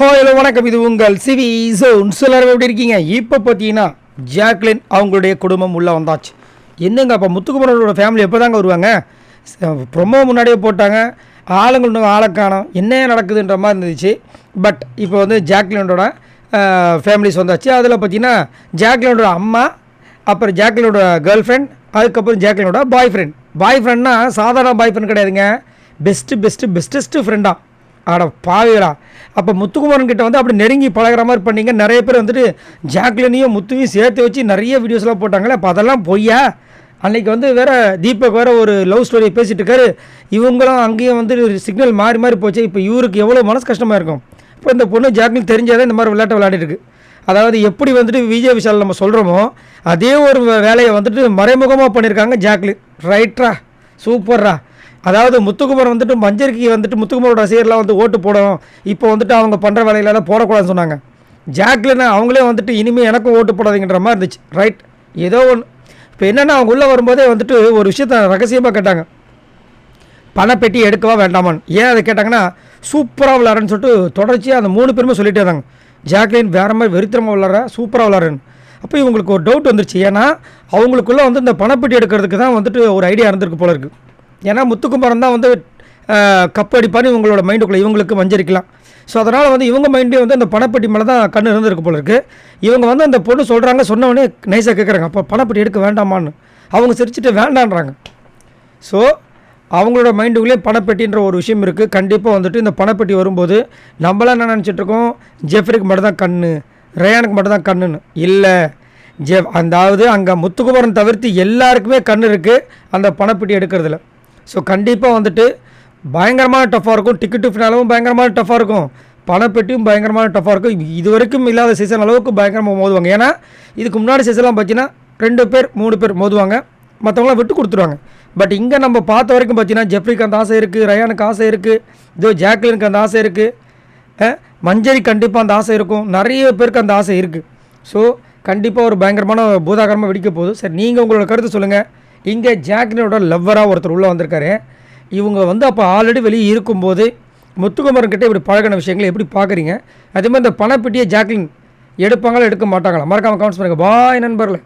Hello வணக்கம், இது உங்கள் சிவி ஜோன்ஸ். எல்லாரும் எப்படி இருக்கீங்க? இப்போ பார்த்தீங்கன்னா ஜாக்லின் அவங்களுடைய குடும்பம் உள்ளே வந்தாச்சு. என்னங்க அப்போ முத்துக்குமரனோட ஃபேமிலி எப்போ தாங்க வருவாங்க? ப்ரொமோ முன்னாடியே போட்டாங்க, ஆளுங்க இன்னும் ஆளை காணோம், என்ன நடக்குதுன்ற மாதிரி இருந்துச்சு. பட் இப்போ வந்து ஜாக்லினோட ஃபேமிலிஸ் வந்தாச்சு. அதில் பார்த்தீங்கன்னா ஜாக்லினோட அம்மா, அப்புறம் ஜாக்லினோட கேர்ள் ஃப்ரெண்ட், அதுக்கப்புறம் ஜாக்லினோட பாய் ஃப்ரெண்ட்னா சாதாரண பாய் ஃப்ரெண்ட் கிடையாதுங்க, பெஸ்ட்டு ஃப்ரெண்டாக. ஆட பாவிகளா! அப்போ முத்துக்குமரன் கிட்ட வந்து அப்படி நெருங்கி பழகிற மாதிரி பண்ணீங்க. நிறைய பேர் வந்துட்டு ஜாக்லினையும் முத்துவையும் சேர்த்து வச்சு நிறைய வீடியோஸ்லாம் போட்டாங்களே. அப்போ அதெல்லாம் பொய்யா? அன்றைக்கி வந்து வேறு தீபக் வேறு ஒரு லவ் ஸ்டோரியை பேசிகிட்டு இருக்காரு. இவங்களும் அங்கேயும் வந்து சிக்னல் மாறி போச்சு. இப்போ இவருக்கு எவ்வளோ மனசு கஷ்டமாக இருக்கும். இப்போ இந்த பொண்ணு ஜாக்லின் தெரிஞ்சாதான் இந்த மாதிரி விளையாடிட்டு இருக்கு. அதாவது எப்படி வந்துட்டு விஜய் விஷால் நம்ம சொல்கிறோமோ அதே ஒரு வேலையை வந்துட்டு மறைமுகமாக பண்ணியிருக்காங்க ஜாக்லின். ரைட்ரா, சூப்பர்ரா. அதாவது முத்துக்குமரன் வந்துட்டு மஞ்சரிக்கு வந்துட்டு முத்துக்குமரோட ரசிகர்லாம் வந்து ஓட்டு போடணும், இப்போ வந்துட்டு அவங்க பண்ணுற வேலையிலலாம் போடக்கூடாதுன்னு சொன்னாங்க. ஜாக்லின் அவங்களே வந்துட்டு இனிமேல் எனக்கும் ஓட்டு போடாதீங்கன்ற மாதிரி இருந்துச்சு. ரைட், ஏதோ ஒன்று. இப்போ என்னென்னா அவங்க உள்ளே வரும்போதே வந்துட்டு ஒரு விஷயத்த ரகசியமாக கேட்டாங்க, பணப்பெட்டி எடுக்கவா வேண்டாமான்னு. ஏன் அதை கேட்டாங்கன்னா சூப்பராக விளாட்றேன்னு சொல்லிட்டு தொடர்ச்சியாக அந்த 3 பேருமே சொல்லிகிட்டே இருந்தாங்க. ஜாக்லின் வேறு மாதிரி வெறித்தரமாக விளாட்ற, சூப்பராக விளாட்றேன்னு. அப்போ இவங்களுக்கு ஒரு டவுட் வந்துருச்சு. ஏன்னா அவங்களுக்குள்ளே வந்து இந்த பணப்பெட்டி எடுக்கிறதுக்கு தான் வந்துட்டு ஒரு ஐடியா இருந்திருக்கு போல இருக்குது. ஏன்னா முத்துக்குமரன் தான் வந்து கப்பு அடிப்பான்னு இவங்களோட மைண்டுக்குள்ளே இவங்களுக்கு மஞ்சரிக்கலாம். ஸோ அதனால் வந்து இவங்க மைண்டே வந்து அந்த பணப்பெட்டி மேலே தான் கண்ணு இருந்திருக்கு போல இருக்குது. இவங்க வந்து அந்த பொண்ணு சொல்கிறாங்க, சொன்னவொடனே நைஸாக கேட்குறாங்க, அப்போ பணப்பெட்டி எடுக்க வேண்டாமான்னு. அவங்க சிரிச்சுட்டு வேண்டான்றாங்க. ஸோ அவங்களோட மைண்டுக்குள்ளேயே பணப்பெட்டின்ற ஒரு விஷயம் இருக்குது. கண்டிப்பாக வந்துட்டு இந்த பணப்பெட்டி வரும்போது நம்மளாம் என்ன நினச்சிட்ருக்கோம், ஜெஃப்ரிக்கு மட்டும் தான் கண்ணு, ரயானுக்கு மட்டும் தான் கண்ணுன்னு. இல்லை, அதாவது அங்கே முத்துக்குமரன் தவிர்த்து எல்லாருக்குமே கண் இருக்குது அந்த பணப்பெட்டி எடுக்கிறதுல. ஸோ கண்டிப்பாக வந்துட்டு பயங்கரமான டஃப்பாக இருக்கும். டிக்கெட்டு ஃபினாலும் பயங்கரமான டஃப்பாக இருக்கும், பணப்பெட்டியும் பயங்கரமான டஃப்பாக இருக்கும். இது வரைக்கும் இல்லாத சீசன் அளவுக்கு பயங்கரமாக மோதுவாங்க. ஏன்னா இதுக்கு முன்னாடி சீசன்லாம் பார்த்தீங்கன்னா 2 பேர் 3 பேர் மோதுவாங்க, மற்றவங்களாம் விட்டு கொடுத்துருவாங்க. பட் இங்கே நம்ம பார்த்த வரைக்கும் பார்த்தீங்கன்னா ஜெஃப்ரிக்கு அந்த ஆசை இருக்குது, ரயானுக்கு ஆசை இருக்குது, இதோ ஜாக்லினுக்கு அந்த ஆசை இருக்குது, மஞ்சரி கண்டிப்பாக அந்த ஆசை இருக்கும், நிறைய பேருக்கு அந்த ஆசை இருக்குது. ஸோ கண்டிப்பாக ஒரு பயங்கரமான பூதாகரமாக வெடிக்க போகுது. சரி, நீங்கள் உங்களோட கருத்து சொல்லுங்கள். இங்கே ஜாக்லினோட லவ்வராக ஒருத்தர் உள்ளே வந்திருக்காரு. இவங்க வந்து அப்போ ஆல்ரெடி வெளியே இருக்கும்போது முத்துக்குமரன் கிட்டே இப்படி பழகின விஷயங்களை எப்படி பார்க்குறீங்க? அதே மாதிரி இந்த பணப்பெட்டியை ஜாக்லின் எடுப்பாங்களா எடுக்க மாட்டாங்களா? மறக்காமல் கமெண்ட்ஸ் பண்ணுங்கள். பாய் நண்பர்களே.